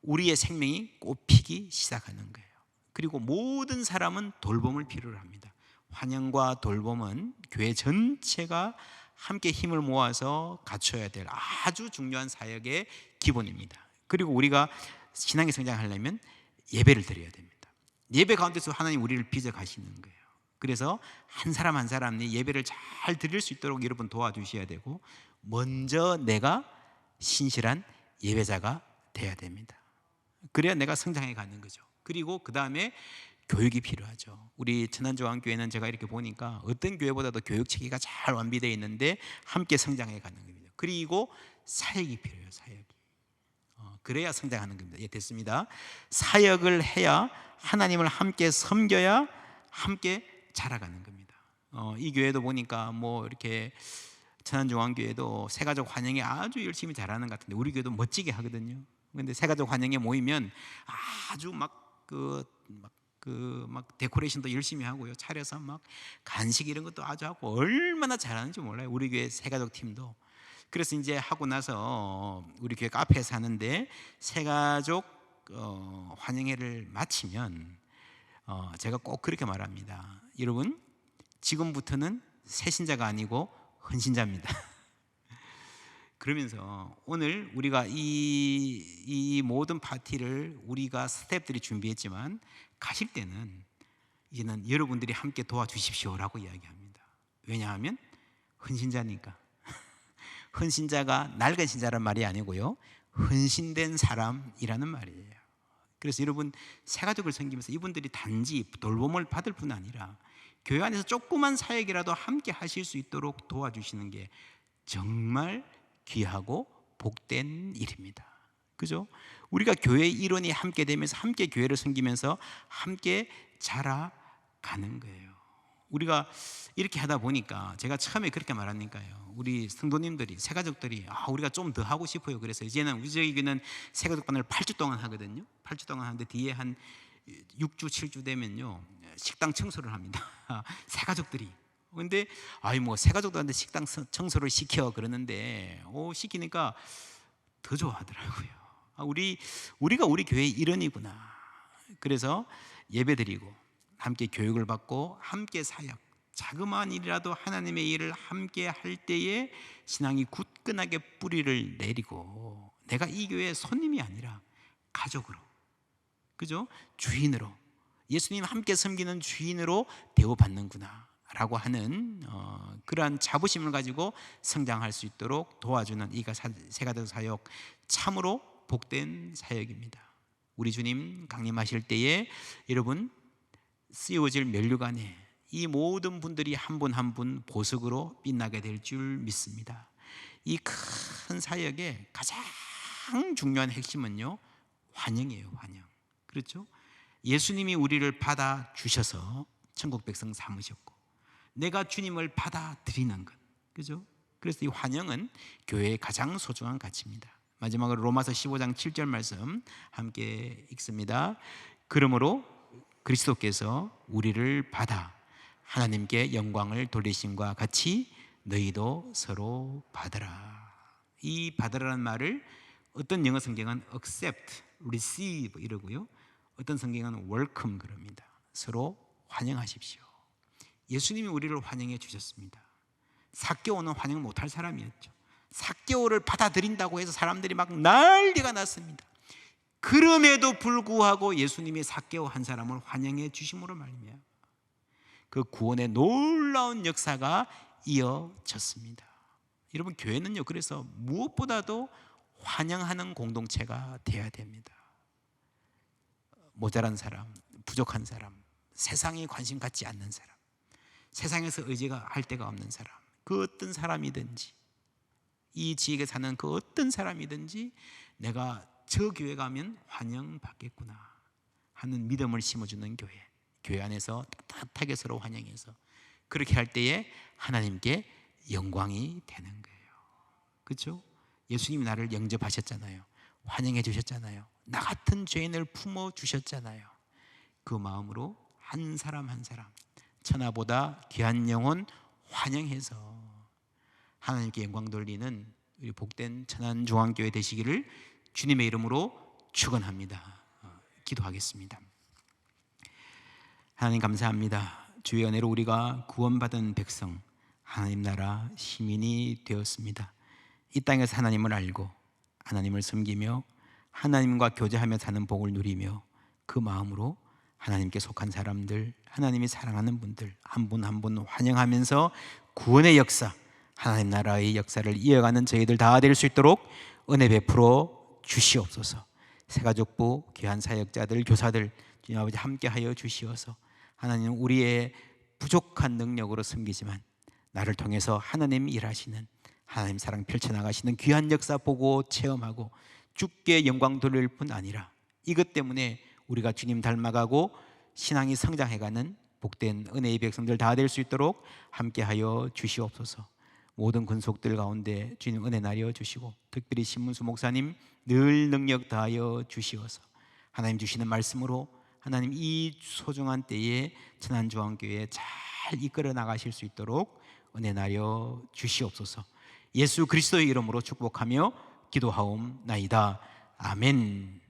S2: 우리의 생명이 꽃피기 시작하는 거예요. 그리고 모든 사람은 돌봄을 필요로 합니다. 환영과 돌봄은 교회 전체가 함께 힘을 모아서 갖춰야 될 아주 중요한 사역의 기본입니다. 그리고 우리가 신앙의 성장하려면 예배를 드려야 됩니다. 예배 가운데서 하나님 우리를 빚어 가시는 거예요. 그래서 한 사람 한 사람이 예배를 잘 드릴 수 있도록 여러분 도와주셔야 되고, 먼저 내가 신실한 예배자가 돼야 됩니다. 그래야 내가 성장해 가는 거죠. 그리고 그 다음에 교육이 필요하죠. 우리 천안조항교회는 제가 이렇게 보니까 어떤 교회보다도 교육 체계가 잘 완비되어 있는데 함께 성장해 가는 겁니다. 그리고 사역이 필요해요. 사역이. 그래야 성장하는 겁니다. 예, 됐습니다. 사역을 해야, 하나님을 함께 섬겨야 함께 자라가는 겁니다. 이 교회도 보니까 뭐 이렇게 천안조항교회도 새가족 환영에 아주 열심히 잘하는 것 같은데, 우리 교회도 멋지게 하거든요. 근데 새가족 환영에 모이면 아주 막 데코레이션도 열심히 하고요, 차려서 막 간식 이런 것도 아주 하고, 얼마나 잘하는지 몰라요, 우리 교회 새가족 팀도. 그래서 이제 하고 나서 우리 교회 카페에서 하는데, 새가족 환영회를 마치면 제가 꼭 그렇게 말합니다. 여러분, 지금부터는 새신자가 아니고 헌신자입니다. 그러면서 오늘 우리가 이 모든 파티를 우리가 스태프들이 준비했지만, 가실 때는 이제는 여러분들이 함께 도와주십시오라고 이야기합니다. 왜냐하면 헌신자니까. 헌신자가 낡은 신자란 말이 아니고요, 헌신된 사람이라는 말이에요. 그래서 여러분, 새가족을 섬기면서 이분들이 단지 돌봄을 받을 뿐 아니라 교회 안에서 조그만 사역이라도 함께 하실 수 있도록 도와주시는 게 정말 귀하고 복된 일입니다. 그죠? 우리가 교회 일원이 함께 되면서 함께 교회를 섬기면서 함께 자라가는 거예요. 우리가 이렇게 하다 보니까, 제가 처음에 그렇게 말하니까요, 우리 성도님들이, 새가족들이 우리가 좀 더 하고 싶어요. 그래서 이제는 우리 저희는 새가족반을 8주 동안 하거든요. 8주 동안 하는데 뒤에 한 6주 7주 되면요 식당 청소를 합니다. 새가족들이. 근데 뭐 새가족들한테 식당 청소를 시켜 그러는데, 시키니까 더 좋아하더라고요. 우리가 우리 교회의 일원이구나. 그래서 예배드리고 함께 교육을 받고 함께 사역, 자그마한 일이라도 하나님의 일을 함께 할 때에 신앙이 굳건하게 뿌리를 내리고, 내가 이 교회의 손님이 아니라 가족으로, 그죠? 주인으로, 예수님 함께 섬기는 주인으로 대우받는구나 라고 하는 그러한 자부심을 가지고 성장할 수 있도록 도와주는 이 새가족 사역, 참으로 복된 사역입니다. 우리 주님 강림하실 때에 여러분, 쓰여질 면류관에 이 모든 분들이 한 분 한 분 보석으로 빛나게 될 줄 믿습니다. 이 큰 사역의 가장 중요한 핵심은요, 환영이에요. 환영. 그렇죠? 예수님이 우리를 받아주셔서 천국 백성 삼으셨고, 내가 주님을 받아들이는 것, 그죠? 그래서 이 환영은 교회의 가장 소중한 가치입니다. 마지막으로 로마서 15장 7절 말씀 함께 읽습니다. 그러므로 그리스도께서 우리를 받아 하나님께 영광을 돌리심과 같이 너희도 서로 받으라. 이 받으라는 말을 어떤 영어 성경은 accept, receive 이러고요, 어떤 성경은 welcome 그럽니다. 서로 환영하십시오. 예수님이 우리를 환영해 주셨습니다. 삭개오는 환영 못할 사람이었죠. 삭개오를 받아들인다고 해서 사람들이 막 난리가 났습니다. 그럼에도 불구하고 예수님이 삭개오 한 사람을 환영해 주심으로 말미암아 그 구원의 놀라운 역사가 이어졌습니다. 여러분, 교회는요, 그래서 무엇보다도 환영하는 공동체가 되어야 됩니다. 모자란 사람, 부족한 사람, 세상에 관심 갖지 않는 사람, 세상에서 의지가 할 데가 없는 사람, 그 어떤 사람이든지, 이 지역에 사는 그 어떤 사람이든지 내가 저 교회 가면 환영받겠구나 하는 믿음을 심어주는 교회 안에서 따뜻하게 서로 환영해서 그렇게 할 때에 하나님께 영광이 되는 거예요. 그렇죠? 예수님이 나를 영접하셨잖아요. 환영해 주셨잖아요. 나 같은 죄인을 품어 주셨잖아요. 그 마음으로 한 사람 한 사람 천하보다 귀한 영혼 환영해서 하나님께 영광 돌리는 우리 복된 천안중앙교회 되시기를 주님의 이름으로 축원합니다. 기도하겠습니다. 하나님 감사합니다. 주의 은혜로 우리가 구원받은 백성, 하나님 나라 시민이 되었습니다. 이 땅에서 하나님을 알고 하나님을 섬기며 하나님과 교제하며 사는 복을 누리며 그 마음으로 하나님께 속한 사람들, 하나님이 사랑하는 분들 한 분 한 분 환영하면서 구원의 역사, 하나님 나라의 역사를 이어가는 저희들 다 될 수 있도록 은혜 베풀어 주시옵소서. 새가족부, 귀한 사역자들, 교사들 주님 아버지 함께하여 주시어서 하나님 우리의 부족한 능력으로 섬기지만 나를 통해서 하나님 일하시는 하나님 사랑 펼쳐나가시는 귀한 역사 보고 체험하고 주께 영광 돌릴 뿐 아니라 이것 때문에 우리가 주님 닮아가고 신앙이 성장해가는 복된 은혜의 백성들 다 될 수 있도록 함께하여 주시옵소서. 모든 근속들 가운데 주님 은혜 나려 주시고 특별히 신문수 목사님 늘 능력 다하여 주시어서 하나님 주시는 말씀으로 하나님 이 소중한 때에 천안중앙교회 잘 이끌어 나가실 수 있도록 은혜 나려 주시옵소서. 예수 그리스도의 이름으로 축복하며 기도하옵나이다. 아멘.